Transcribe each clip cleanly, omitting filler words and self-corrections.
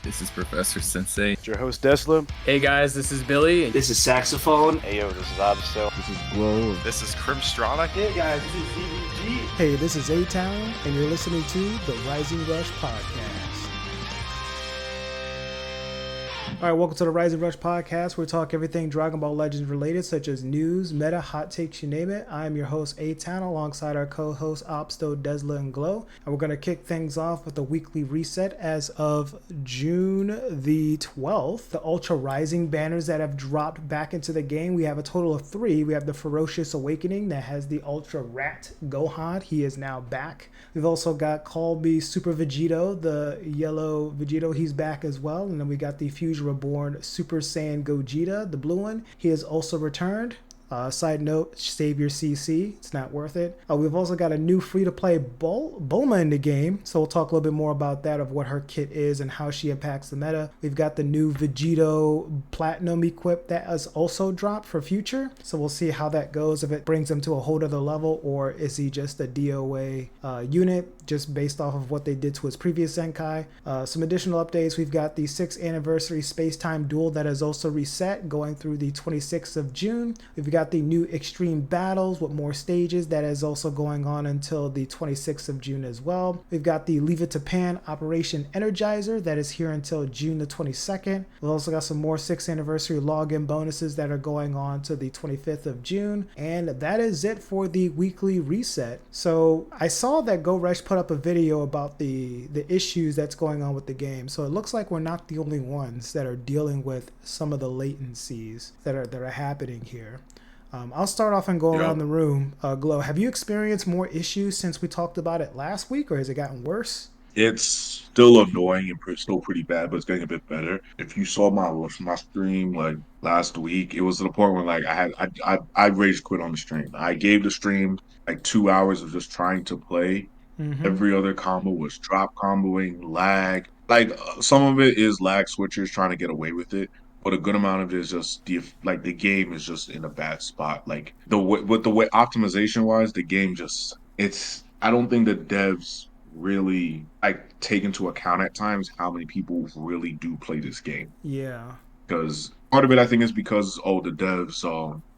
This is Professor Sensei. It's your host, Desla. Hey guys, this is Billy. This is Saxophone. Hey yo, this is Obsto. This is Glow. This is Crimstronic. Hey guys, this is ZVG. Hey, this is A-Town, and you're listening to the Rising Rush Podcast. All right, welcome to the Rising Rush Podcast. We talk everything Dragon Ball Legends related, such as news, meta, hot takes, you name it. I am your host, A-Town, alongside our co-hosts, Obsto, Desla, and Glow. And we're going to kick things off with a weekly reset as of June the 12th. The Ultra Rising banners that have dropped back into the game. We have a total of 3. We have the Ferocious Awakening that has the Ultra Rat Gohan. He is now back. We've also got Colby Super Vegito, the yellow Vegito. He's back as well. And then we got the Fusion Reborn Super Saiyan Gogeta, the blue one. He has also returned. Side note, save your CC. It's not worth it. We've also got a new free-to-play Bulma in the game, so we'll talk a little bit more about that, of what her kit is and how she impacts the meta. We've got the new Vegito Platinum equip that has also dropped for future, so we'll see how that goes, if it brings him to a whole other level, or is he just a DOA unit, just based off of what they did to his previous Zenkai. Some additional updates. We've got the 6th anniversary space-time duel that has also reset, going through the 26th of June. We've got the new extreme battles with more stages that is also going on until the 26th of June as well. We've got the Leave It to Pan Operation Energizer that is here until June the 22nd. We've also got some more 6th anniversary login bonuses that are going on to the 25th of June. And that is it for the weekly reset. So I saw that GoRush put up a video about the issues that's going on with the game. So it looks like we're not the only ones that are dealing with some of the latencies that are happening here. I'll start off and go around the room. Glow, have you experienced more issues since we talked about it last week, or has it gotten worse? It's still annoying and still pretty bad, but it's getting a bit better. If you saw my stream like last week, it was to the point where like I rage quit on the stream. I gave the stream like 2 hours of just trying to play. Every other combo was drop comboing, lag. Like some of it is lag switchers trying to get away with it. But a good amount of it is just the game is just in a bad spot. Like the way optimization wise, the game just I don't think the devs really like take into account at times how many people really do play this game. Yeah. Because part of it, I think, is because the devs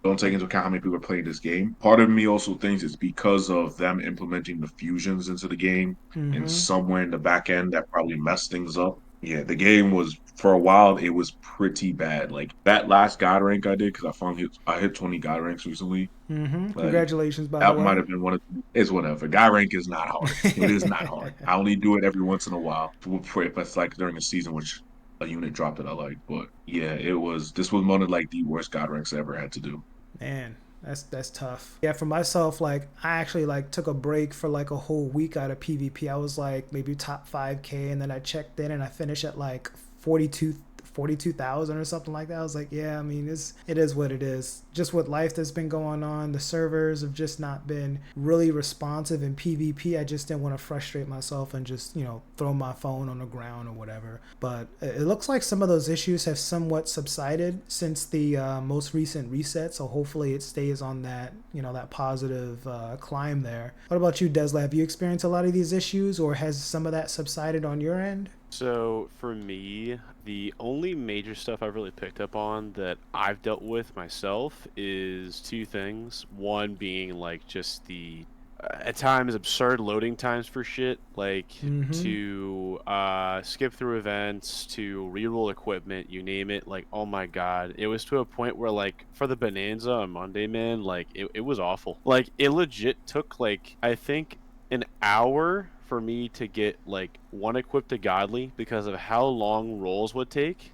don't take into account how many people are playing this game. Part of me also thinks it's because of them implementing the fusions into the game, and somewhere in the back end that probably messed things up. Yeah, the game was, for a while, it was pretty bad. Like that last God rank I did, because I hit 20 God ranks recently. Like, congratulations, by the way. That might have been one of it's whatever. God rank is not hard. It is not hard. I only do it every once in a while if it's like during a season, which a unit drop that I like. But yeah, this was one of like the worst God ranks I ever had to do. Man, that's tough. Yeah, for myself, like I actually like took a break for like a whole week out of PvP. I was like maybe top 5K, and then I checked in and I finished at like 42,000 or something like that. I was like, yeah, I mean, it is what it is. Just with life that's been going on, the servers have just not been really responsive in PvP. I just didn't want to frustrate myself and just, throw my phone on the ground or whatever. But it looks like some of those issues have somewhat subsided since the most recent reset. So hopefully it stays on that, that positive climb there. What about you, Desla? Have you experienced a lot of these issues, or has some of that subsided on your end? So for me, the only major stuff I've really picked up on that I've dealt with myself is 2 things. One being like just the at times absurd loading times for shit, like to skip through events, to reroll equipment, you name it. Like, oh my god, it was to a point where like for the Bonanza on Monday, man, like it was awful. Like it legit took like I think an hour for me to get like one equip to godly because of how long rolls would take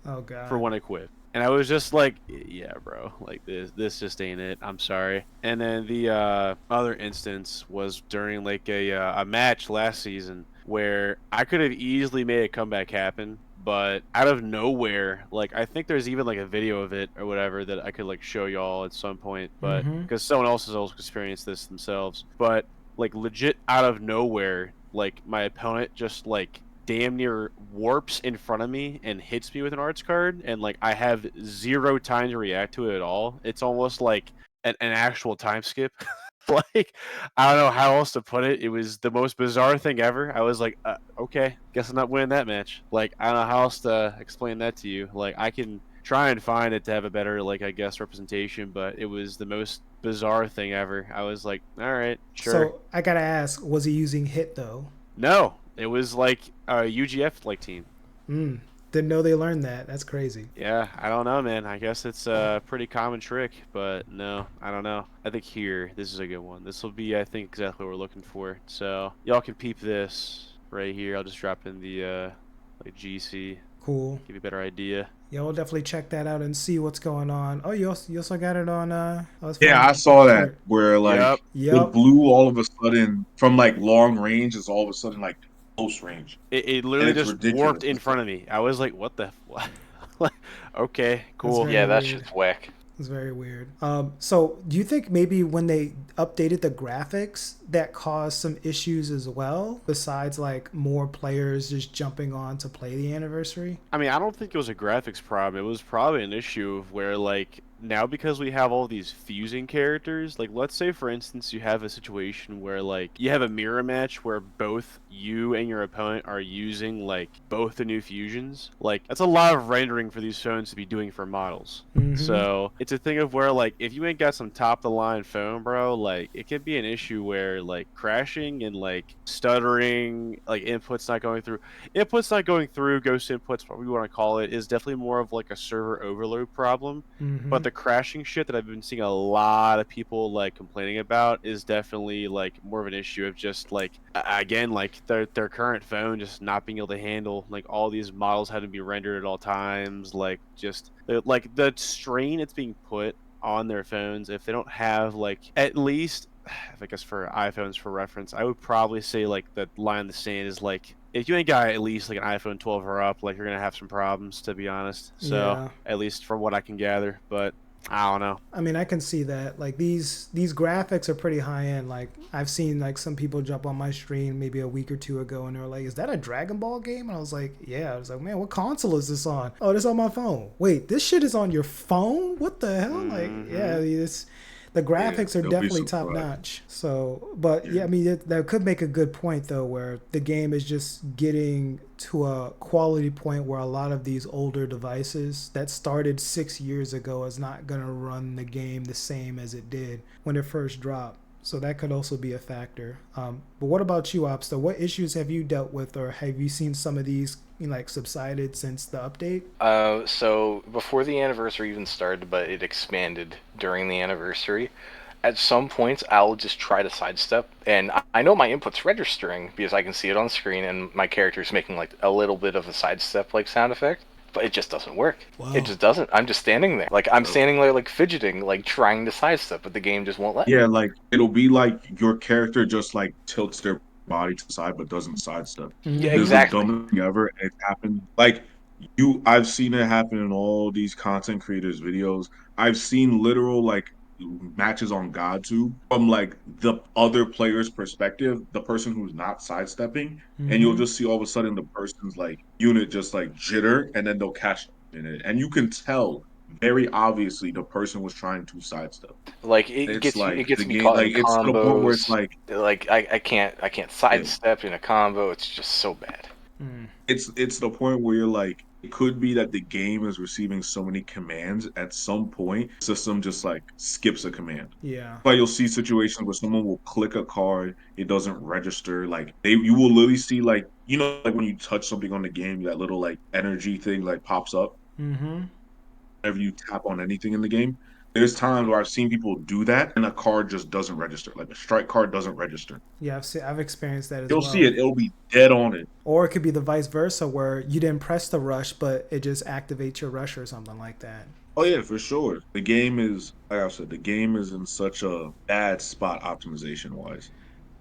for one equip. And I was just like, yeah, bro, like this just ain't it. I'm sorry. And then the other instance was during like a match last season where I could have easily made a comeback happen, but out of nowhere, like I think there's even like a video of it or whatever that I could like show y'all at some point, but because someone else has also experienced this themselves. But like legit out of nowhere, like my opponent just like damn near warps in front of me and hits me with an arts card, and like I have 0 time to react to it at all. It's almost like an actual time skip. Like, I don't know how else to put it. It was the most bizarre thing ever. I was like, okay, guess I'm not winning that match. Like, I don't know how else to explain that to you. Like, I can try and find it to have a better, like, I guess, representation, but it was the most bizarre thing ever. I was like, all right, sure. So I gotta ask, was he using hit though? No, it was like a UGF like team. Didn't know they learned that. That's crazy. Yeah, I don't know, man. I guess it's a pretty common trick, but no, I don't know. I think here, this is a good one. This will be, I think, exactly what we're looking for. So y'all can peep this right here. I'll just drop in the like GC, Cool. give you a better idea. Yeah, we'll definitely check that out and see what's going on. Oh, you also got it on it's Yeah, fine. I saw that Sure. where like Yep. the Yep. blue all of a sudden from like long range is all of a sudden like close range, It and literally it's just warped ridiculous. in front of me. I was like, what the? Like, okay, That's cool. very Yeah, that weird. shit's whack. It's very weird. So do you think maybe when they updated the graphics that caused some issues as well, besides like more players just jumping on to play the anniversary? I mean, I don't think it was a graphics problem. It was probably an issue of where, like, now because we have all these fusing characters, like, let's say, for instance, you have a situation where, like, you have a mirror match where both you and your opponent are using, like, both the new fusions. Like, that's a lot of rendering for these phones to be doing for models. So it's a thing of where, like, if you ain't got some top of the line phone, bro, like, it could be an issue where, like, crashing and, like, stuttering, like, inputs not going through. Inputs not going through, ghost inputs, what we want to call it, is definitely more of like a server overload problem. But the crashing shit that I've been seeing a lot of people like complaining about is definitely like more of an issue of just like again like their current phone just not being able to handle like all these models having to be rendered at all times, like just like the strain it's being put on their phones if they don't have like at least I guess for iPhones for reference, I would probably say like the line in the sand is like if you ain't got at least like an iPhone 12 or up, like you're gonna have some problems to be honest. So Yeah. at least from what I can gather, but I don't know. I mean, I can see that. Like these graphics are pretty high end. Like I've seen like some people jump on my stream maybe a week or two ago, and they're like, "Is that a Dragon Ball game?" And I was like, "Yeah." I was like, "Man, what console is this on?" "Oh, this on my phone." "Wait, this shit is on your phone? What the hell?" Like, yeah, it's the graphics are they'll be definitely top surprised. notch. So, but yeah, I mean, that could make a good point though, where the game is just getting to a quality point where a lot of these older devices that started 6 years ago is not gonna run the game the same as it did when it first dropped. So that could also be a factor. But what about you, Opsta? What issues have you dealt with, or have you seen some of these like subsided since the update? So before the anniversary even started, but it expanded during the anniversary. At some points, I'll just try to sidestep, and I know my input's registering because I can see it on screen, and my character's making like a little bit of a sidestep like sound effect, but it just doesn't work. Wow. It just doesn't. I'm just standing there, like I'm standing there, like fidgeting, like trying to sidestep, but the game just won't let me. Yeah, like it'll be like your character just like tilts their body to the side but doesn't sidestep. Yeah, This is the exactly. dumbest thing ever. It happened like I've seen it happen in all these content creators' videos. I've seen literal like matches on GodTube from like the other player's perspective, the person who's not sidestepping, and you'll just see all of a sudden the person's like unit just like jitter and then they'll catch in it. And you can tell very obviously the person was trying to sidestep. Like It's it like gets the me game, caught in like it's to the point where it's combos. like, Like I can't yeah, sidestep in a combo. It's just so bad. it's the point where you're like, it could be that the game is receiving so many commands at some point, the system just like skips a command. Yeah. But you'll see situations where someone will click a card, it doesn't register. Like you will literally see like like when you touch something on the game, that little like energy thing like pops up whenever you tap on anything in the game. There's times where I've seen people do that and a card just doesn't register. Like a strike card doesn't register. Yeah, I've experienced that as You'll see well. it, it'll be dead on it. Or it could be the vice versa, where you didn't press the rush, but it just activates your rush or something like that. Oh yeah, for sure. The game is, like I said, the game is in such a bad spot optimization wise.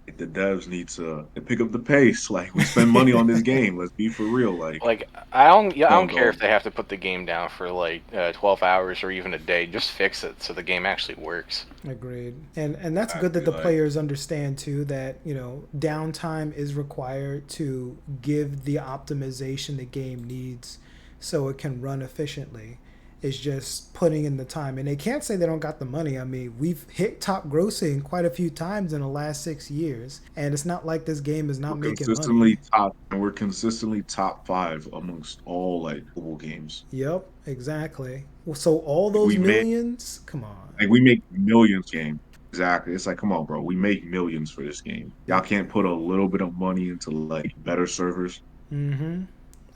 Like, the devs need to pick up the pace. Like we spend money on this game. Let's be for real. Like Like I don't care if dog. they have to put the game down for like 12 hours or even a day. Just fix it so the game actually works. Agreed. And that's I good that feel the like players understand too that, downtime is required to give the optimization the game needs so it can run efficiently. is just putting in the time. And they can't say they don't got the money. I mean, we've hit top grossing quite a few times in the last 6 years, and it's not like this game is not making money. We're consistently top five amongst all like mobile games. Yep, exactly. Well, so all Like, those millions, come on. we make millions game. Exactly. It's like, come on, bro. We make millions for this game. Y'all can't put a little bit of money into like better servers. Mm-hmm.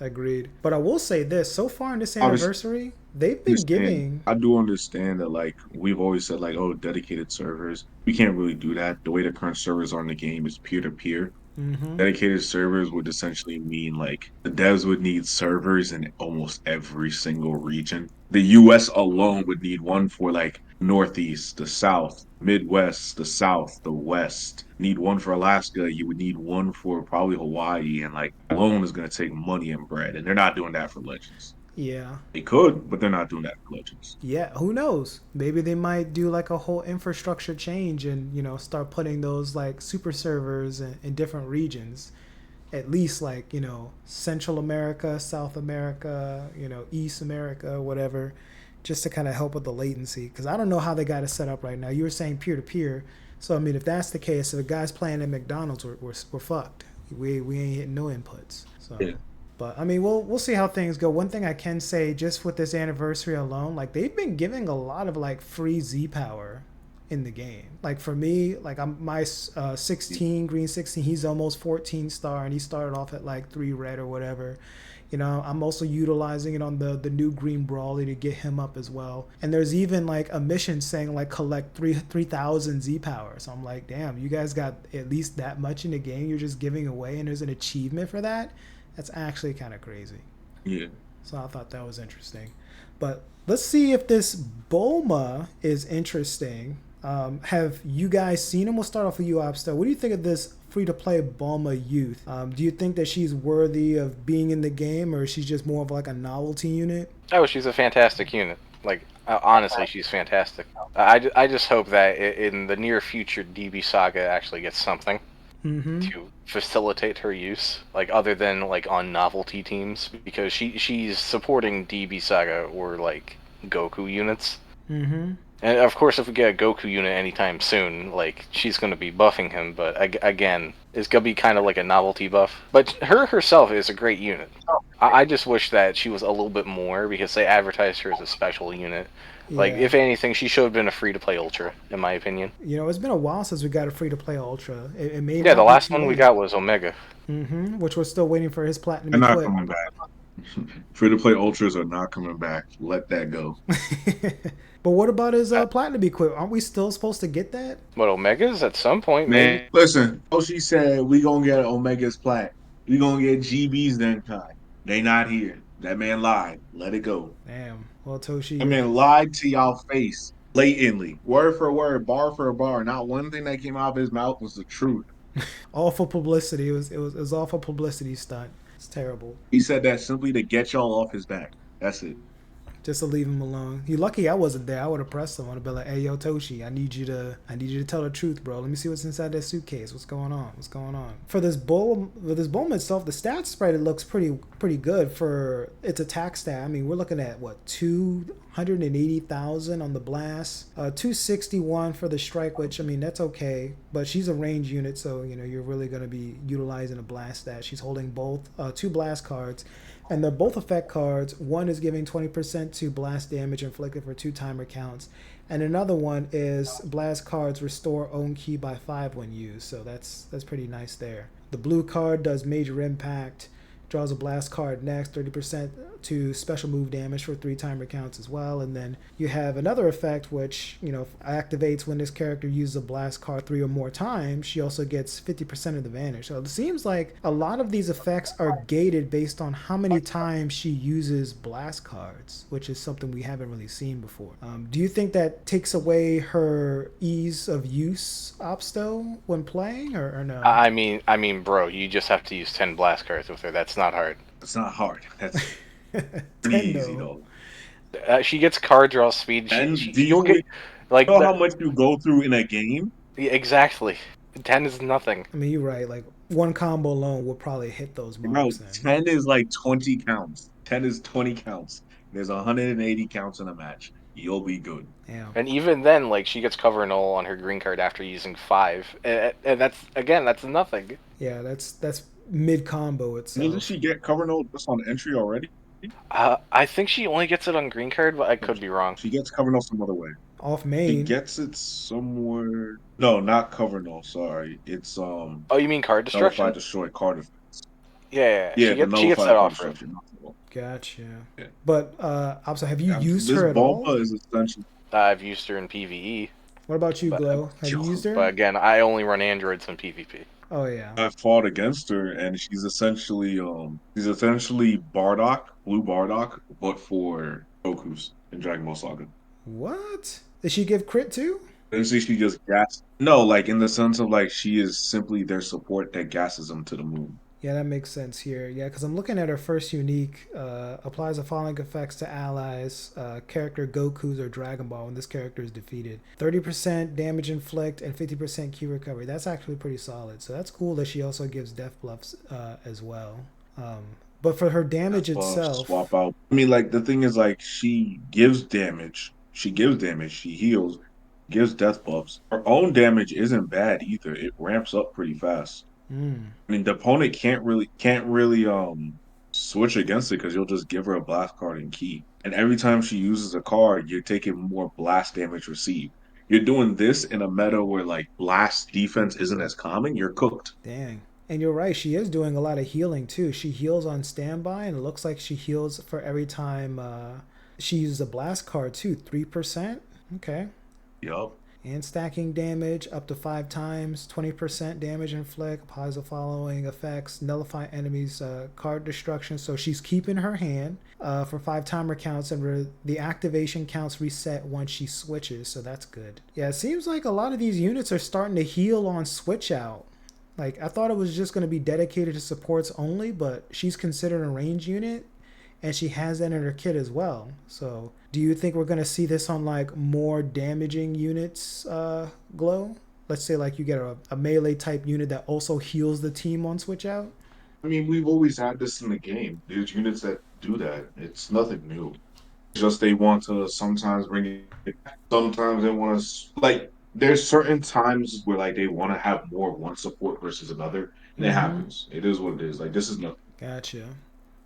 Agreed. But I will say this: so far in this Obviously, anniversary, they've been giving. I do understand that like we've always said like, oh, dedicated servers. We can't really do that. The way the current servers are in the game is peer to peer. Mm-hmm. Dedicated servers would essentially mean like the devs would need servers in almost every single region. The US alone would need one for like Northeast, the South, Midwest, the South, the West. Need one for Alaska. You would need one for probably Hawaii. And like alone is going to take money and bread. And they're not doing that for Legends. Yeah. They could, but they're not doing that for Legends. Yeah, who knows? Maybe they might do like a whole infrastructure change and, start putting those like super servers in different regions. At least like, Central America, South America, East America, whatever, just to kind of help with the latency. Because I don't know how they got it set up right now. You were saying peer to peer. So, I mean, if that's the case, if a guy's playing at McDonald's, we're fucked. We ain't hitting no inputs. So. Yeah. But I mean, we'll see how things go. One thing I can say, just with this anniversary alone, like they've been giving a lot of like free Z power in the game. Like for me, like I'm my 16 green 16, he's almost 14 star, and he started off at like 3 red or whatever. I'm also utilizing it on the new green brawly to get him up as well. And there's even like a mission saying like collect 3,000 Z power. So I'm like, damn, you guys got at least that much in the game you're just giving away, and there's an achievement for that. That's actually kind of crazy. Yeah. So I thought that was interesting. But let's see if this Bulma is interesting. Have you guys seen him? We'll start off with you, Opsto. What do you think of this free-to-play Bulma Youth? Do you think that she's worthy of being in the game, or is she just more of like a novelty unit? Oh, she's a fantastic unit. Like, honestly, she's fantastic. I just hope that in the near future, DB Saga actually gets something to facilitate her use, like other than like on novelty teams, because she's supporting DB Saga or like Goku units. And of course, if we get a Goku unit anytime soon, like she's going to be buffing him. But again, it's going to be kind of like a novelty buff. But her herself is a great unit. I just wish that she was a little bit more, because they advertised her as a special unit. Like, if anything, she should have been a free-to-play Ultra, in my opinion. It's been a while since we got a free-to-play Ultra. It may the last one we got was Omega. Which we're still waiting for his platinum. They're not coming back. Free-to-play Ultras are not coming back. Let that go. But what about his platinum equip? Aren't we still supposed to get that? What, Omegas at some point? Man, Maybe. listen. She said we gonna get Omega's plat. We gonna get GB's then kind. They not here. That man lied. Let it go. Damn. Well, Toshi. That man lied to y'all face blatantly, word for word, bar for bar. Not one thing that came out of his mouth was the truth. All for publicity. It was all for publicity stunt. It's terrible. He said that simply to get y'all off his back. That's it. Just to leave him alone. You lucky I wasn't there. I would have pressed him. I would have been like, "Hey, yo, Toshi, I need you to tell the truth, bro. Let me see what's inside that suitcase. What's going on? What's going on?" For this Bulma itself, the stats spread, it looks pretty good for its attack stat. I mean, we're looking at what, 280,000 on the blast, 261 for the strike, which I mean that's okay. But she's a range unit, so you're really going to be utilizing a blast stat. She's holding both 2 blast cards. And they're both effect cards. One is giving 20% to blast damage inflicted for 2 timer counts. And another one is blast cards restore own key by 5 when used. So that's pretty nice there. The blue card does major impact. Draws a blast card next, 30% to special move damage for 3 timer counts as well. And then you have another effect which, activates when this character uses a blast card 3 or more times. She also gets 50% of the advantage. So it seems like a lot of these effects are gated based on how many times she uses blast cards, which is something we haven't really seen before. Do you think that takes away her ease of use, Opsto, when playing, or no? I mean, bro, you just have to use 10 blast cards with her. That's not hard. It's not hard. That's pretty easy though. She gets card draw speed. You'll get like how much you go through in a game. Yeah, exactly. 10 is nothing. I mean, you're right. Like one combo alone would probably hit those marks. Bro, 10 is like 20 counts. 10 is 20 counts. There's 180 counts in a match. You'll be good. Yeah. And even then, like she gets cover null on her green card after using 5, and that's again that's nothing. Yeah, that's mid combo Doesn't itself. she get cover note just on entry already? I think she only gets it on green card, but I Or could be wrong. she gets cover note some other way. Off She main. gets it somewhere. No, not cover note. Sorry, it's Oh, you mean card nullify destruction? destroy card effects. Yeah, yeah, yeah. Yeah, the She gets nullify that card off rip. destruction. Gotcha. Yeah. But also, have you used This her at all? Bulma is essentially. I've used her in PVE, What about you, but Glow? Have you used her? but again, I only run androids in PvP. Oh yeah. I fought against her, and she's essentially Bardock, Blue Bardock, but for Goku's in Dragon Ball Saga. What? Did she give crit too? Basically, she just gas. No, like in the sense of like she is simply their support that gasses them to the moon. Yeah, that makes sense here. Yeah, because I'm looking at her first unique. Applies the following effects to allies, character Goku's or Dragon Ball when this character is defeated. 30% damage inflict and 50% Q recovery. That's actually pretty solid. So that's cool that she also gives death buffs as well. But for her damage itself, Swap out. I mean, like the thing is, like she gives damage. She gives damage. She heals. Gives death buffs. Her own damage isn't bad either. It ramps up pretty fast. mm, I mean, the opponent can't really switch against it because you'll just give her a blast card and key. And every time she uses a card, you're taking more blast damage received. You're doing this in a meta where like blast defense isn't as common. You're cooked. dang. And you're right, she is doing a lot of healing too. She heals on standby, and it looks like she heals for every time she uses a blast card too. 3%? Okay. Yup. And stacking damage up to 5 times, 20% damage inflict, applies the following effects, nullify enemies' card destruction. So she's keeping her hand for 5 timer counts, and the activation counts reset once she switches, so that's good. Yeah, it seems like a lot of these units are starting to heal on switch out. Like, I thought it was just going to be dedicated to supports only, but she's considered a range unit, and she has that in her kit as well. So, do you think we're gonna see this on like more damaging units, Glow? Let's say like you get a melee type unit that also heals the team on switch out. I mean, we've always had this in the game. There's units that do that. It's nothing new. It's just they want to sometimes bring it. Sometimes they want to like. There's certain times where like they want to have more of one support versus another, and it Mm-hmm. happens. It is what it is. Like this is nothing. Gotcha.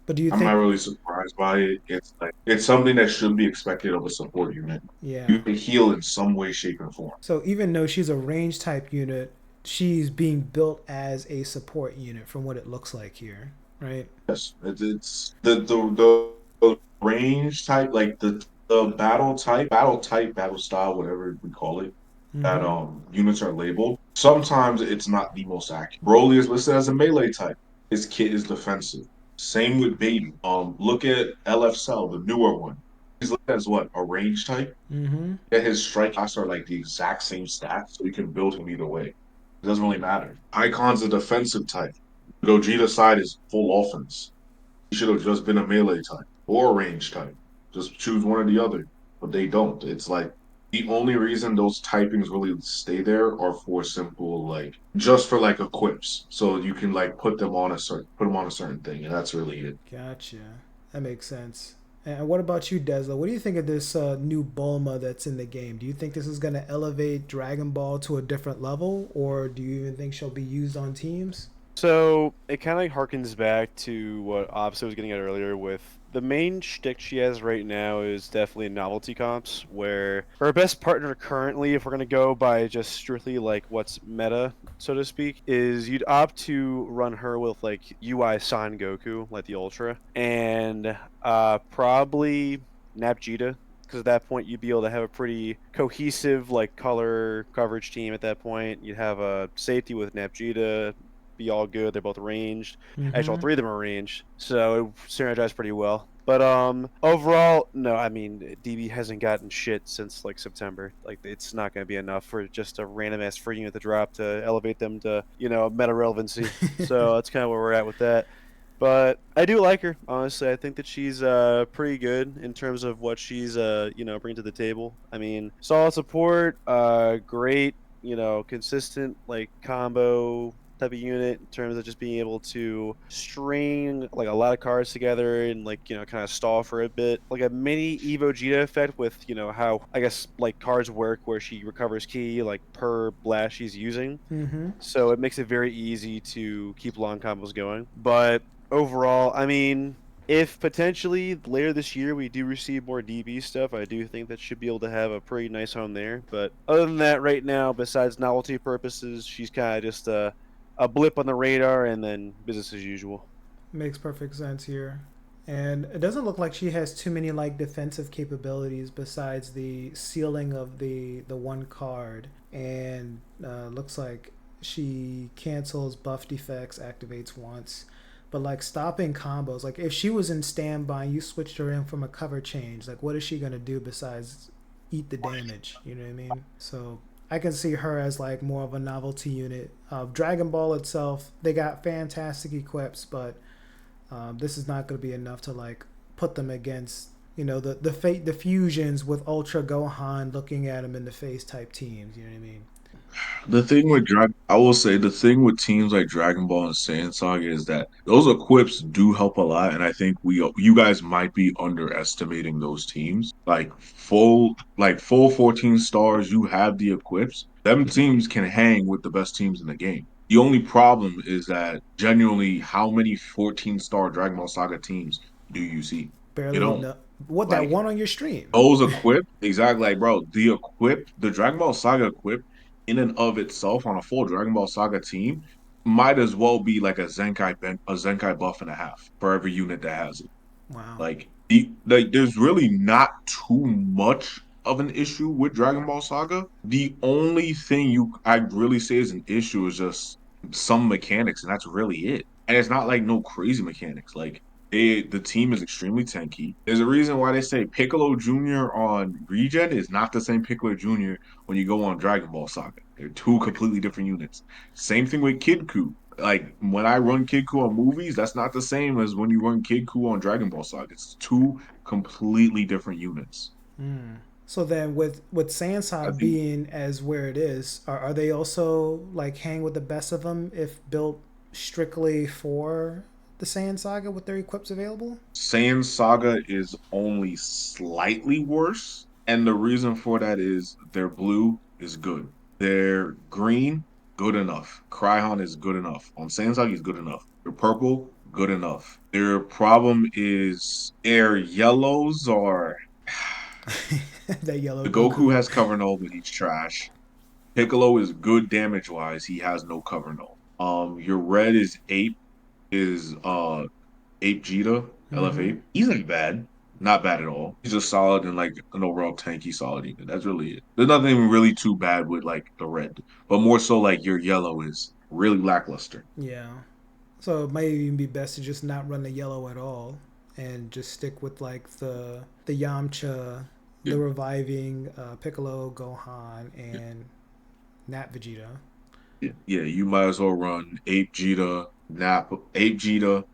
But do you I'm not think? really surprised by it. It's like it's something that should be expected of a support unit. You Yeah. can heal in some way, shape, and form. So even though she's a range type unit, she's being built as a support unit from what it looks like here, right? Yes, it's the range type, like the battle type, battle style, whatever we call it. That Mm-hmm. units are labeled. Sometimes it's not the most accurate. Broly is listed as a melee type. His kit is defensive. Same with Baby. Look at LF Cell, the newer one. He's listed as what? A range type? Mm-hmm. Yet his strike class are like the exact same stats, so you can build him either way. It doesn't really matter. Icon's a defensive type. Gogeta's side is full offense. He should have just been a melee type or a range type. Just choose one or the other. But they don't. It's like the only reason those typings really stay there are for simple like just for like equips. So you can like put them on a certain thing, and that's really it. Gotcha. That makes sense. And what about you, Desla? What do you think of this new Bulma that's in the game? Do you think this is going to elevate Dragon Ball to a different level, or do you even think she'll be used on teams? So it kind of harkens back to what Obso was getting at earlier with the main shtick she has right now is definitely novelty comps, where her best partner currently, if we're going to go by just strictly like what's meta, so to speak, is you'd opt to run her with like UI San Goku, like the Ultra, and probably Napjita, because at that point you'd be able to have a pretty cohesive like color coverage team at that point. You'd have a safety with Napjita, be all good. They're both ranged. Actually, all Mm-hmm. three of them are ranged, so it synergized pretty well. But overall, no. I mean, DB hasn't gotten shit since like September. Like, it's not going to be enough for just a random ass free unit to drop to elevate them to meta relevancy. So that's kind of where we're at with that. But I do like her, honestly. I think that she's pretty good in terms of what she's bringing to the table. I mean, solid support, great, consistent like combo type of unit in terms of just being able to string like a lot of cards together and like kind of stall for a bit, like a mini Evo Vegeta effect with how I guess like cards work where she recovers ki like per blast she's using. Mm-hmm. So it makes it very easy to keep long combos going. But overall, I mean, if potentially later this year we do receive more DB stuff, I do think that should be able to have a pretty nice home there. But other than that, right now, besides novelty purposes, she's kind of just a blip on the radar and then business as usual. Makes perfect sense here. And it doesn't look like she has too many like defensive capabilities besides the sealing of the one card. And looks like she cancels buff defects, activates once. But like stopping combos, like if she was in standby and you switched her in from a cover change, like what is she gonna do besides eat the damage? You know what I mean? So I can see her as like more of a novelty unit. Dragon Ball itself, they got fantastic equips, but this is not going to be enough to like put them against the fusions with Ultra Gohan looking at him in the face type teams. You know what I mean? The thing with I will say the thing with teams like Dragon Ball and Saiyan Saga is that those equips do help a lot, and I think you guys might be underestimating those teams. Like full 14 stars, you have the equips. Them teams can hang with the best teams in the game. The only problem is that genuinely, how many 14-star Dragon Ball Saga teams do you see? You Barely don't. enough. What that Like one on your stream? those equip, exactly, like bro, the Dragon Ball Saga equip in and of itself on a full Dragon Ball Saga team might as well be like a Zenkai buff and a half for every unit that has it. Wow. There's really not too much of an issue with Dragon Ball Saga. The only thing I'd really say is an issue is just some mechanics, and that's really it. And it's not like no crazy mechanics. Like the team is extremely tanky. There's a reason why they say Piccolo Jr. on Regen is not the same Piccolo Jr. when you go on Dragon Ball Saga. They're two completely different units. Same thing with Kid Ku. Like when I run Kid Ku on movies, that's not the same as when you run Kid Ku on Dragon Ball Saga. It's two completely different units. Mm. So then, with I Sansai think being as where it is, are they also like hang with the best of them if built strictly for the Saiyan Saga with their equips available? Saiyan Saga is only slightly worse, and the reason for that is their blue is good. Their green, good enough. Cryhon is good enough. On Saiyan Saga, is good enough. Their purple, good enough. Their problem is their yellows are That yellow the Goku Goku. has cover null, but he's trash. Piccolo is good damage wise. He has no cover null. Your red is Ape Jita, LF Mm-hmm. Ape. He's not bad. Not bad at all. He's just solid and like an overall tanky solid unit. That's really it. There's nothing really too bad with like the red, but more so like your yellow is really lackluster. Yeah. So it might even be best to just not run the yellow at all and just stick with like the Yamcha, Yeah, the reviving Piccolo, Gohan, yeah, and Nat Vegeta. yeah. Yeah, you might as well run Ape Jita, Nap Jita,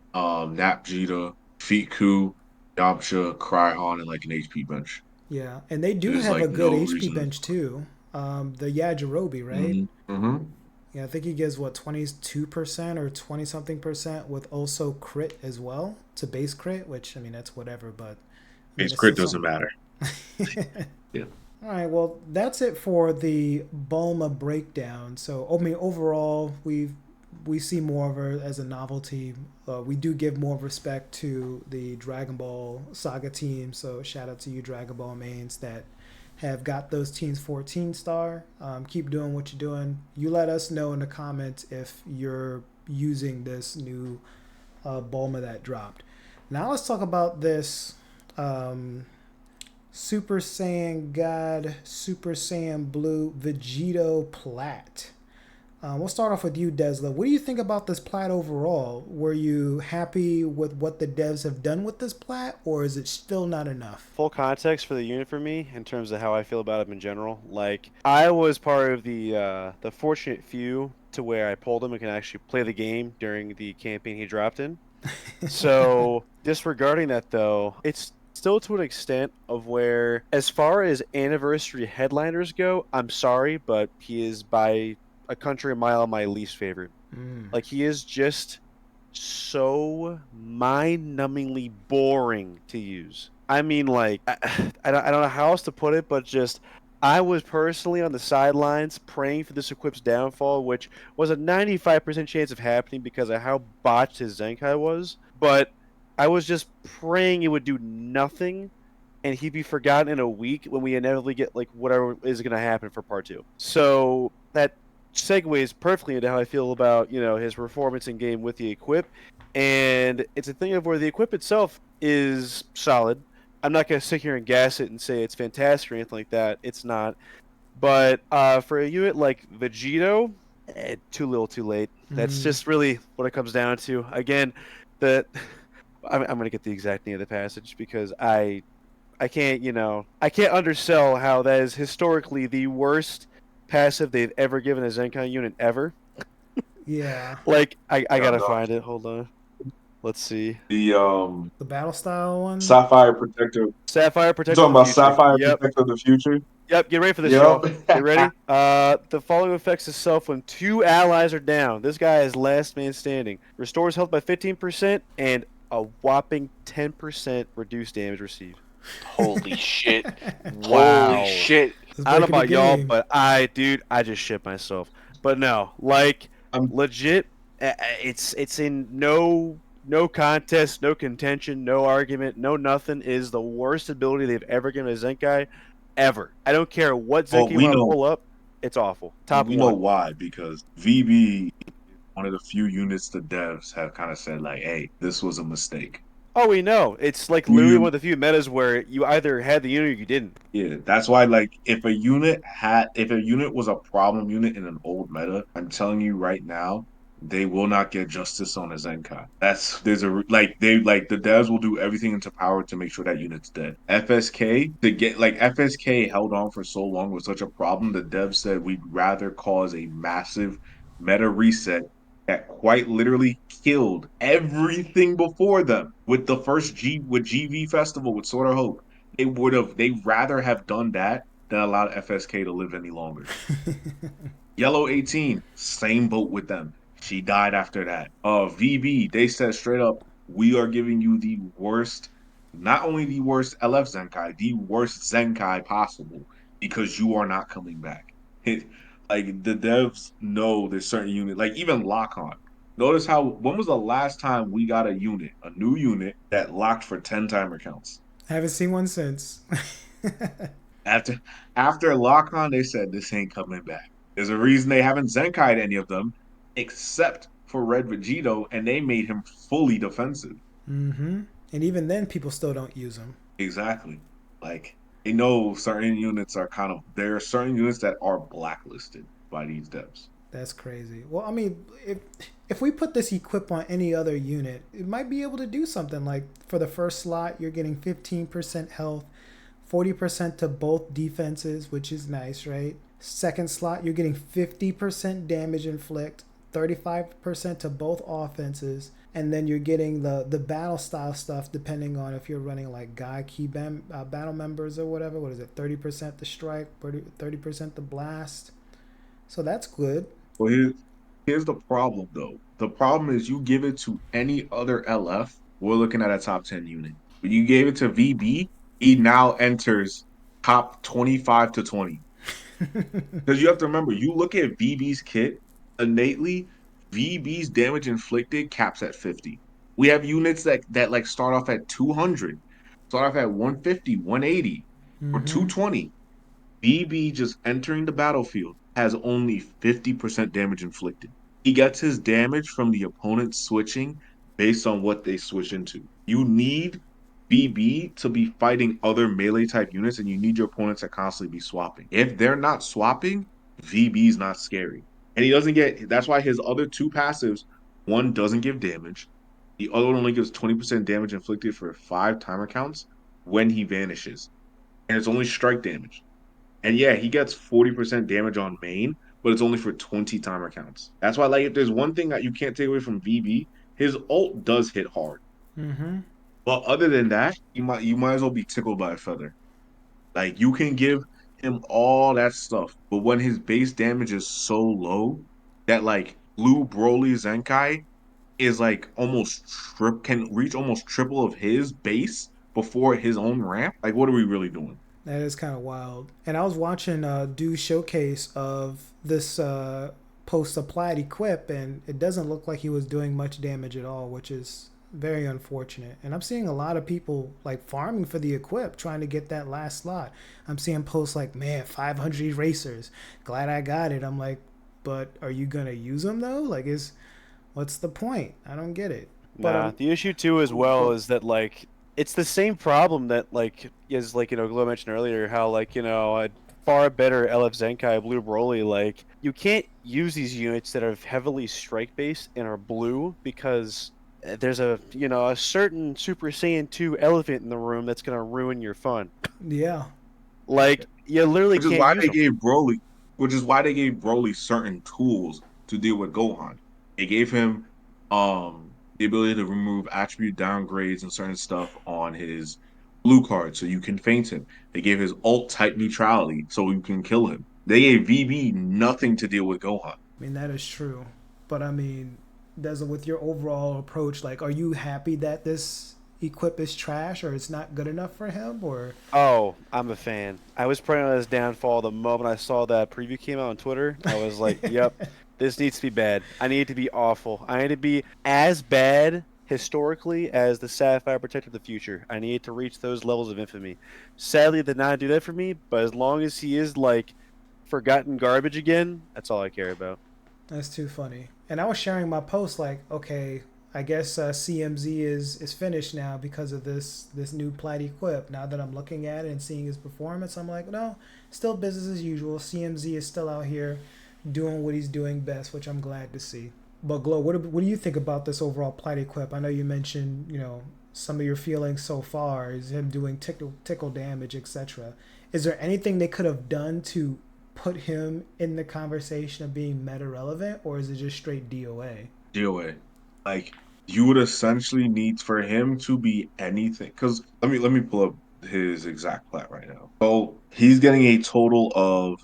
Fiku, Yamcha, Cryhon, and like an HP bench. Yeah, and they do There's have a like good no HP reason. bench too. The Yajirobe, right? Mm-hmm. Yeah, I think he gives what 22% or 20 something percent with also crit as well to base crit, which I mean that's whatever, but I mean Base it's still crit doesn't something. matter. Yeah. All right, well, that's it for the Bulma breakdown. So, I mean, overall, we see more of her as a novelty. We do give more respect to the Dragon Ball Saga team. So, shout out to you, Dragon Ball mains, that have got those teams 14 star. Keep doing what you're doing. You let us know in the comments if you're using this new Bulma that dropped. Now, let's talk about this. Super Saiyan God, Super Saiyan Blue, Vegito Plat. We'll start off with you, Desla. What do you think about this plat overall? Were you happy with what the devs have done with this plat, or is it still not enough? Full context for the unit for me in terms of how I feel about him in general. Like I was part of the fortunate few to where I pulled him and can actually play the game during the campaign he dropped in. So disregarding that though, it's still to an extent of where as far as anniversary headliners go, I'm sorry, but he is by a country mile my least favorite. Mm. Like he is just so mind-numbingly boring to use. I mean, like I don't know how else to put it, but just I was personally on the sidelines praying for this equip's downfall, which was a 95% chance of happening because of how botched his Zenkai was. But I was just praying it would do nothing and he'd be forgotten in a week when we inevitably get like whatever is going to happen for part two. So that segues perfectly into how I feel about his performance in game with the equip, and it's a thing of where the equip itself is solid. I'm not going to sit here and gas it and say it's fantastic or anything like that. It's not. But for a unit like Vegito, too little, too late. That's Mm. just really what it comes down to. Again, the I'm going to get the exact name of the passage because I can't, I can't undersell how that is historically the worst passive they've ever given a Zenkai unit ever. Yeah. Like, I Yeah, gotta no. find it. Hold on. Let's see. The The battle style one. Sapphire Protector. Sapphire You Protector of talking the about Future. Sapphire Yep. Protector of the Future? Yep. Get ready for this, Yep. y'all. Get ready. The following affects itself when two allies are down. This guy is last man standing. Restores health by 15% and a whopping 10% reduced damage received. Holy shit. Holy Wow. shit. It's I don't know breaking the about y'all, game. but dude, I just shit myself. But no, I'm legit, it's in no contest, no contention, no argument, no nothing. It is the worst ability they've ever given a Zenkai, ever. I don't care what well, Zenkai you want to pull up, it's awful. Top we know one. why, because VB is one of the few units the devs have kind of said like, hey, this was a mistake. Oh, we know. It's like Do literally one you of the few metas where you either had the unit or you didn't. Yeah, that's why like if a unit was a problem unit in an old meta, I'm telling you right now, they will not get justice on a Zenkai. That's there's a like they like the devs will do everything into power to make sure that unit's dead. FSK to get like FSK held on for so long was such a problem. The devs said we'd rather cause a massive meta reset that quite literally killed everything before them with the first GV Festival with Sword of Hope. They'd rather have done that than allowed FSK to live any longer. Yellow 18, same boat with them. She died after that. VB, they said straight up, we are giving you the worst, not only the worst LF Zenkai, the worst Zenkai possible because you are not coming back. Like the devs know there's certain unit, like even lock on. Notice how when was the last time we got a new unit that locked for 10 timer counts? Haven't seen one since. After after lock on, they said this ain't coming back. There's a reason they haven't Zenkai'd any of them, except for Red Vegito, and they made him fully defensive. Mm-hmm. And even then, people still don't use them. Exactly. Like they know certain units are there are certain units that are blacklisted by these devs. That's crazy. Well, I mean, if we put this equip on any other unit, it might be able to do something. Like for the first slot, you're getting 15% health, 40% to both defenses, which is nice, right? Second slot, you're getting 50% damage inflict, 35% to both offenses, and then you're getting the battle style stuff depending on if you're running like guy battle members or whatever. What is it? 30% the strike, 30% the blast. So that's good. Well, here's the problem though. The problem is you give it to any other LF, we're looking at a top 10 unit. When you gave it to VB, he now enters top 25 to 20. Because you have to remember, you look at VB's kit innately, VB's damage inflicted caps at 50. We have units that like start off at 200, start off at 150, 180, or Mm-hmm. 220. VB just entering the battlefield has only 50% damage inflicted. He gets his damage from the opponent switching based on what they switch into. You need BB to be fighting other melee type units, and you need your opponents to constantly be swapping. If they're not swapping, VB's not scary. And he doesn't get that's why his other two passives, one doesn't give damage, the other one only gives 20% damage inflicted for 5 timer counts when he vanishes. And it's only strike damage. And yeah, he gets 40% damage on main, but it's only for 20 timer counts. That's why, like, if there's one thing that you can't take away from VB, his ult does hit hard. Mm-hmm. But other than that, you might as well be tickled by a feather. Like you can give him all that stuff, but when his base damage is so low that like Blue Broly Zenkai is like can reach almost triple of his base before his own ramp. Like, what are we really doing? That is kind of wild. And I was watching do showcase of this post-applied equip, and it doesn't look like he was doing much damage at all, which is very unfortunate. And I'm seeing a lot of people like farming for the equip, trying to get that last slot. I'm seeing posts like, "Man, 500 erasers. Glad I got it." I'm like, "But are you gonna use them though? Like, is what's the point? I don't get it." But Nah, the issue too as well is that like it's the same problem that like is like Glow mentioned earlier how like a far better LF Zenkai Blue Broly like you can't use these units that are heavily strike based and are blue because there's a certain Super Saiyan 2 elephant in the room that's gonna ruin your fun. yeah, Like you literally Which is can't why use they them. gave Broly, which is why they gave Broly certain tools to deal with Gohan. They gave him the ability to remove attribute downgrades and certain stuff on his blue card so you can feint him. They gave his alt type neutrality so you can kill him. They gave VB nothing to deal with Gohan. I mean, that is true. But I mean, does it with your overall approach, like, are you happy that this equip is trash or it's not good enough for him? Or, Oh, I'm a fan. I was praying on his downfall the moment I saw that preview came out on Twitter. I was like, yep, this needs to be bad. I need it to be awful. I need to be as bad historically as the Sapphire Protector of the Future. I need to reach those levels of infamy. Sadly, it did not do that for me, but as long as he is like forgotten garbage again, that's all I care about. that's too funny. And I was sharing my post, like, okay, I guess CMZ is finished now because of this new plat equip. Now that I'm looking at it and seeing his performance, I'm like, no, still business as usual. CMZ is still out here doing what he's doing best, which I'm glad to see. But Glow, what do you think about this overall plat equip? I know you mentioned, some of your feelings so far is him doing tickle damage, etc. Is there anything they could have done to put him in the conversation of being meta relevant, or is it just straight DOA? DOA. Like you would essentially need for him to be anything. Because let me pull up his exact plat right now. So he's getting a total of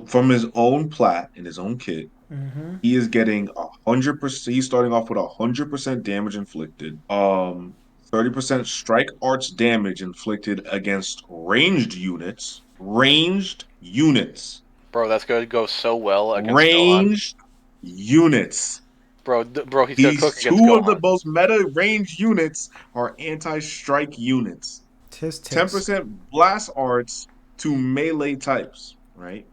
from his own plat in his own kit, Mm-hmm. he is getting 100%. He's starting off with 100% damage inflicted. 30% strike arts damage inflicted against ranged units. Ranged units. Bro, that's going to go so well against Gohan. Ranged units. Bro, he's going to These cook against two of the Gohan. most meta range units are anti-strike units. Tisk tisk. 10% blast arts to melee types, right?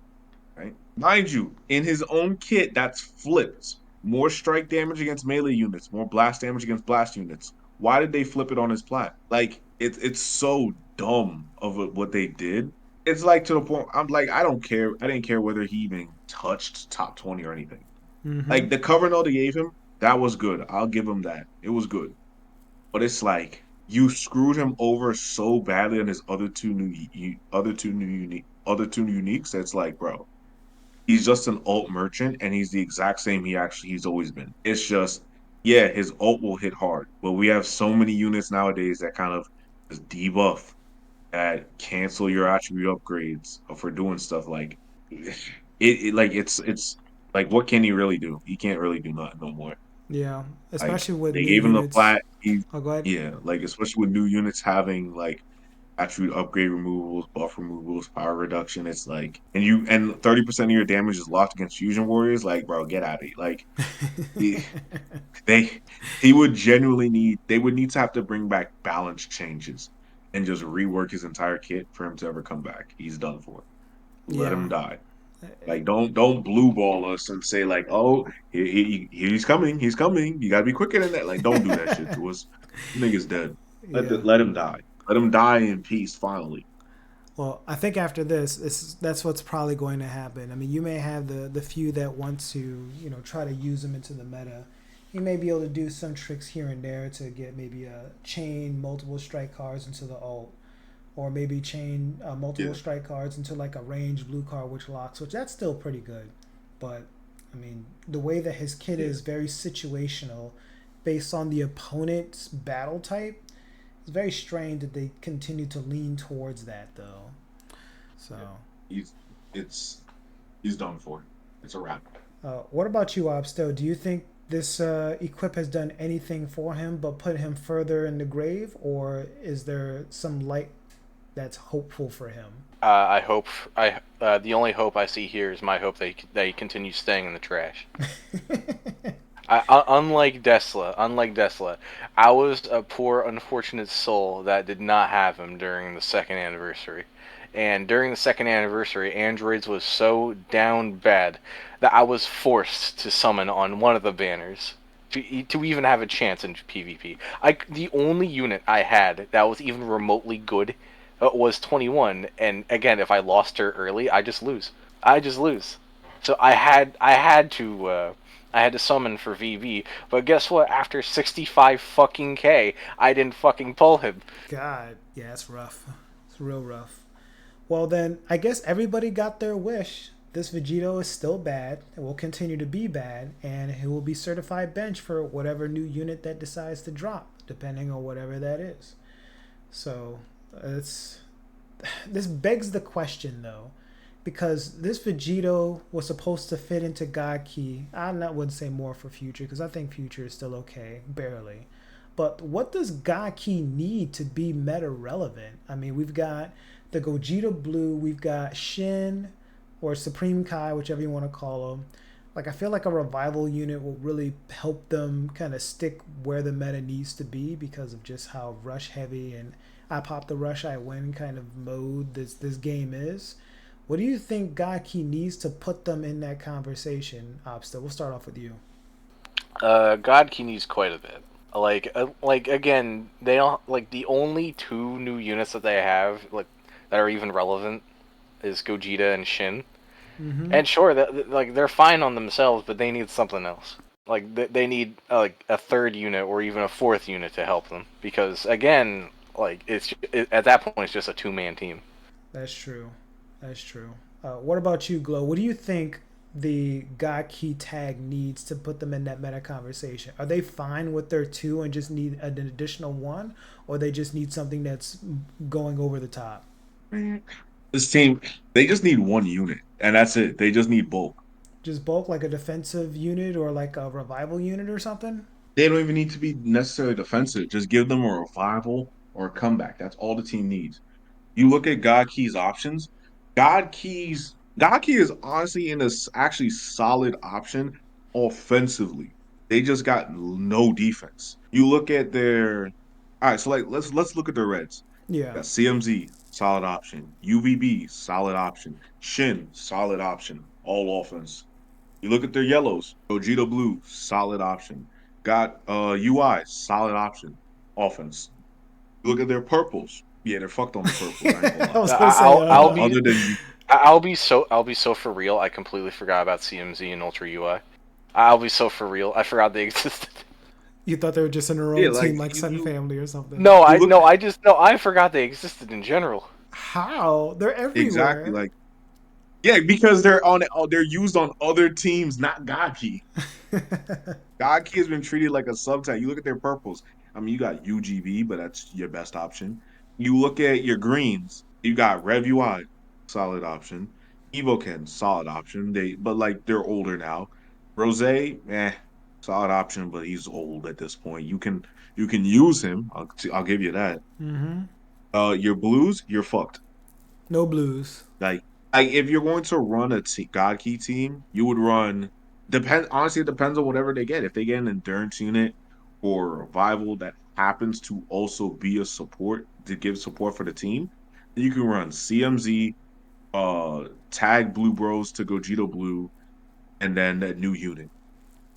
Right? Mind you, in his own kit, that's flipped. More strike damage against melee units, more blast damage against blast units. Why did they flip it on his plat? Like, it's so dumb of what they did. It's like to the point, I'm like, I don't care. I didn't care whether he even touched top 20 or anything. Mm-hmm. Like the cover note they gave him, that was good. I'll give him that. It was good. But it's like you screwed him over so badly on his other two uniques. That's like, bro, he's just an alt merchant, and he's the exact same he's always been. It's just, yeah, his alt will hit hard, but we have so many units nowadays that kind of just debuff that cancel your attribute upgrades for doing stuff like like it's like what can he really do? He can't really do nothing no more. Yeah, Like especially with they new gave him the units. flat. He Oh, go ahead. yeah, like especially with new units having like attribute upgrade removals, buff removals, power reduction. It's like and 30% of your damage is locked against fusion warriors. Like, bro, get out of here. Like he, they he would genuinely need they would need to have to bring back balance changes and just rework his entire kit for him to ever come back. He's done for. Let him Yeah. die. Like don't blue ball us and say like, oh, he's coming, he's coming. You gotta be quicker than that. Like, don't do that shit to us. Nigga's dead. Yeah. Let him die. Let him die in peace. Finally. Well, I think after this, that's what's probably going to happen. I mean, you may have the few that want to, try to use them into the meta. You may be able to do some tricks here and there to get maybe a chain multiple strike cards into the alt, or maybe chain multiple Yeah. strike cards into like a range blue card which locks, which that's still pretty good. But I mean, the way that his kit Yeah. is very situational, based on the opponent's battle type, it's very strange that they continue to lean towards that though. So Yeah. He's it's he's done for. It's a wrap. What about you, Obsto? Do you think this equip has done anything for him but put him further in the grave, or is there some light that's hopeful for him? I hope I the only hope I see here is my hope that he continues staying in the trash. Unlike Desla, I was a poor, unfortunate soul that did not have him during the second anniversary. And during the second anniversary, Androids was so down bad that I was forced to summon on one of the banners to even have a chance in PvP. The only unit I had that was even remotely good was 21, and again, if I lost her early, I just lose. I just lose. So I had to summon for VB, but guess what? After 65 fucking K, I didn't fucking pull him. God, yeah, it's rough. It's real rough. Well, then, I guess everybody got their wish. This Vegito is still bad and will continue to be bad, and he will be certified bench for whatever new unit that decides to drop, depending on whatever that is. So, it's this begs the question though, because this Vegito was supposed to fit into God Key. Wouldn't say more for Future because I think Future is still okay, barely. But what does God Key need to be meta relevant? I mean, we've got the Gogeta Blue, we've got Shin or Supreme Kai, whichever you want to call them. Like, I feel like a revival unit will really help them kind of stick where the meta needs to be because of just how rush heavy and I pop the rush, I win kind of mode this game is. What do you think Gaki needs to put them in that conversation, Obsta? We'll start off with you. God Key needs quite a bit. Like again, they don't like the only two new units that they have like that are even relevant is Gogeta and Shin. Mm-hmm. And sure, that like they're fine on themselves, but they need something else. Like they need like a third unit or even a fourth unit to help them because again, like at that point it's just a two-man team. That's true. That's true. What about you, Glow? What do you think the Gaki tag needs to put them in that meta conversation? Are they fine with their two and just need an additional one, or they just need something that's going over the top? This team, they just need one unit, and that's it. They just need bulk. Just bulk like a defensive unit or like a revival unit or something? They don't even need to be necessarily defensive. Just give them a revival or a comeback. That's all the team needs. You look at God Key's options. God Key is honestly in a actually solid option offensively. They just got no defense. You look at their all right. So like let's look at the Reds. Yeah. Got CMZ solid option, UVB solid option, Shin solid option, all offense. You look at their yellows, Vegito Blue solid option. Got UI solid option, offense. Look at their purples. Yeah, they're fucked on the purples. I ain't gonna I lie. was gonna say, Other than you, I'll be so for real. I completely forgot about CMZ and Ultra UI. I'll be so for real. I forgot they existed. you thought they were just in their yeah, own like team, like Sun Family or something. No, you look I forgot they existed in general. How? They're exactly everywhere. like yeah, because they're used on other teams, not Gaki. Gaki has been treated like a subtype. You look at their purples. I mean, you got UGB, but that's your best option. You look at your greens. You got Rev UI, solid option. Evoken, solid option. But like they're older now. Rose, solid option, but he's old at this point. You can use him. I'll give you that. Mm-hmm. Your blues, you're fucked. No blues. Like, if you're going to run a God Key team, you would run. Honestly, it depends on whatever they get. If they get an endurance unit or a revival that happens to also be a support to give support for the team, then you can run CMZ, tag Blue Bros to Gogeta Blue, and then that new unit.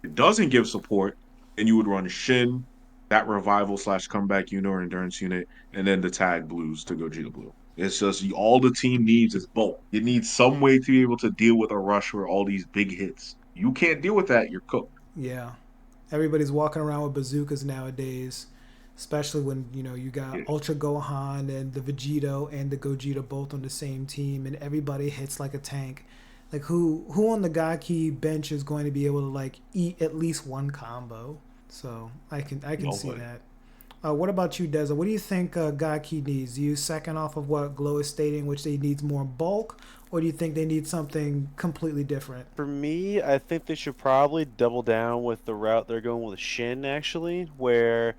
If it doesn't give support, then you would run Shin, that revival slash comeback unit or endurance unit, and then the tag Blues to Gogeta Blue. It's just all the team needs is bulk. You need some way to be able to deal with a rush or all these big hits. You can't deal with that, you're cooked. Yeah. Everybody's walking around with bazookas nowadays, especially when you got Yeah. Ultra Gohan and the Vegito and the Gogeta both on the same team, and everybody hits like a tank. Like who on the Gaki bench is going to be able to like eat at least one combo? So I can see Nobody. that. What about you, Deza? What do you think Gaki needs? Do you second off of what Glow is stating, which he needs more bulk, or do you think they need something completely different? For me, I think they should probably double down with the route they're going with Shin, actually, where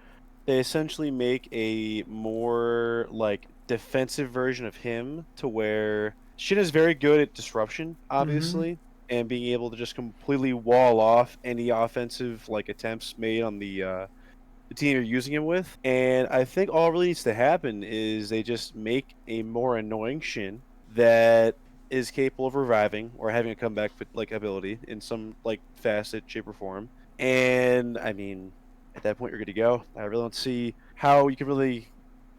they essentially make a more like defensive version of him to where Shin is very good at disruption, Mm-hmm. obviously, and being able to just completely wall off any offensive like attempts made on the team you're using him with. And I think all really needs to happen is they just make a more annoying Shin that is capable of reviving or having a comeback like ability in some like facet, shape, or form. And I mean, at that point, you're good to go. I really don't see how you can really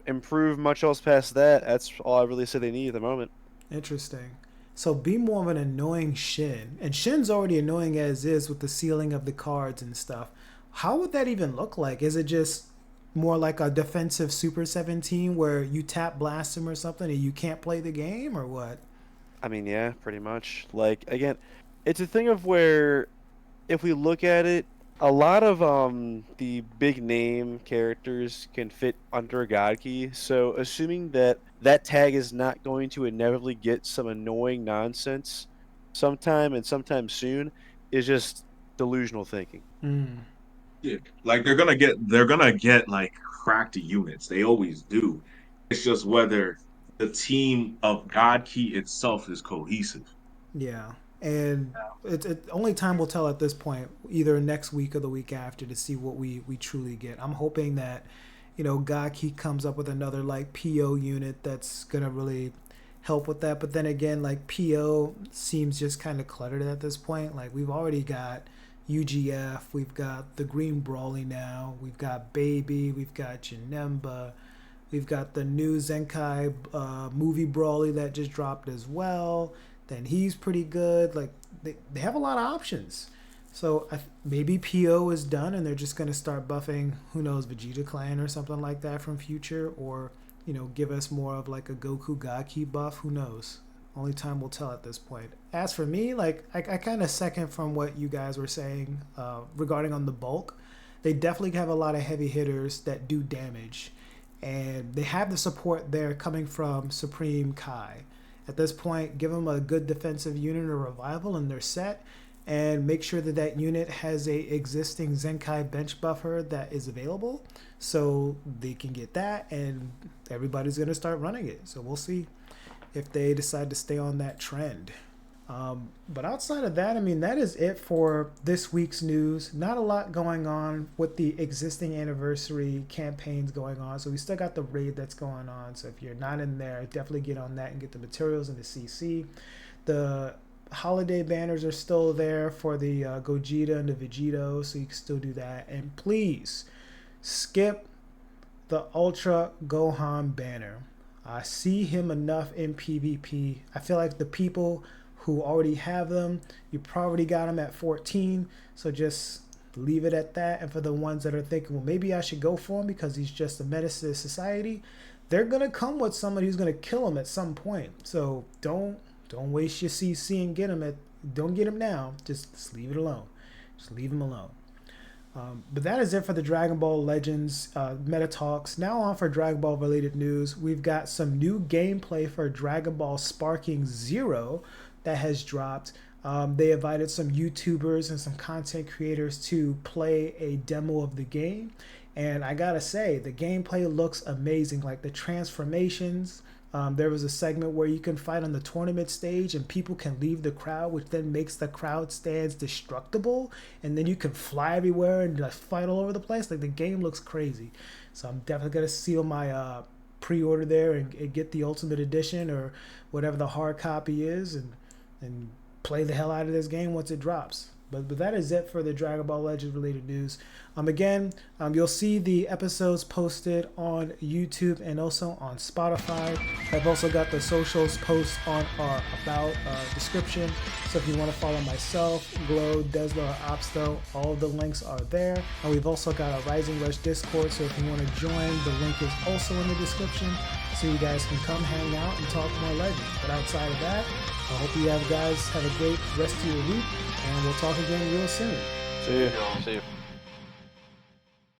improve much else past that. That's all I really say they need at the moment. Interesting. So be more of an annoying Shin. And Shin's already annoying as is with the sealing of the cards and stuff. How would that even look like? Is it just more like a defensive Super 17 where you tap blast him or something and you can't play the game or what? I mean, yeah, pretty much. Like again, it's a thing of where if we look at it, a lot of the big name characters can fit under a god key. So assuming that that tag is not going to inevitably get some annoying nonsense sometime and sometime soon is just delusional thinking. Mm, Yeah, like they're gonna get like cracked units. They always do. It's just whether the team of God Key itself is cohesive. yeah. And only time will tell at this point, either next week or the week after, to see what we truly get. I'm hoping that, Gaki comes up with another like PO unit that's gonna really help with that. But then again, like PO seems just kind of cluttered at this point. Like we've already got UGF, we've got the Green Brawly now, we've got Baby, we've got Janemba, we've got the new Zenkai movie Brawly that just dropped as well. Then he's pretty good. Like they have a lot of options. So maybe PO is done and they're just going to start buffing, who knows, Vegeta Clan or something like that from future, or give us more of like a Goku Gaki buff. Who knows? Only time will tell at this point. As for me, like I kind of second from what you guys were saying regarding on the bulk. They definitely have a lot of heavy hitters that do damage, and they have the support there coming from Supreme Kai. At this point, give them a good defensive unit or revival and they're set, and make sure that that unit has a existing Zenkai bench buffer that is available so they can get that, and everybody's going to start running it. So we'll see if they decide to stay on that trend. But outside of that, I mean, that is it for this week's news. Not a lot going on with the existing anniversary campaigns going on. So we still got the raid that's going on. So if you're not in there, definitely get on that and get the materials in the CC. The holiday banners are still there for the Gogeta and the Vegito, so you can still do that. And please skip the Ultra Gohan banner. I see him enough in PvP. I feel like the people who already have them, you probably got them at 14, so just leave it at that. And for the ones that are thinking, well, maybe I should go for him because he's just a menace to society, they're gonna come with somebody who's gonna kill him at some point. So don't waste your CC and get him at. Don't get him now. Just leave it alone. Just leave him alone. But that is it for the Dragon Ball Legends meta talks. Now on for Dragon Ball related news. We've got some new gameplay for Dragon Ball Sparking Zero that has dropped. They invited some YouTubers and some content creators to play a demo of the game. And I gotta say, the gameplay looks amazing. Like the transformations. There was a segment where you can fight on the tournament stage and people can leave the crowd, which then makes the crowd stands destructible. And then you can fly everywhere and just fight all over the place. Like the game looks crazy. So I'm definitely gonna seal my pre-order there and get the Ultimate Edition or whatever the hard copy is, and play the hell out of this game once it drops. But that is it for the Dragon Ball Legends related news. Again, you'll see the episodes posted on YouTube and also on Spotify. I've also got the socials post on our about description. So if you want to follow myself, Glow, Desla, or Opsto, all of the links are there. And we've also got a Rising Rush Discord. So if you want to join, the link is also in the description. So you guys can come hang out and talk more Legends. But outside of that, I hope you guys have a great rest of your week. And we'll talk again real soon. See ya. See you.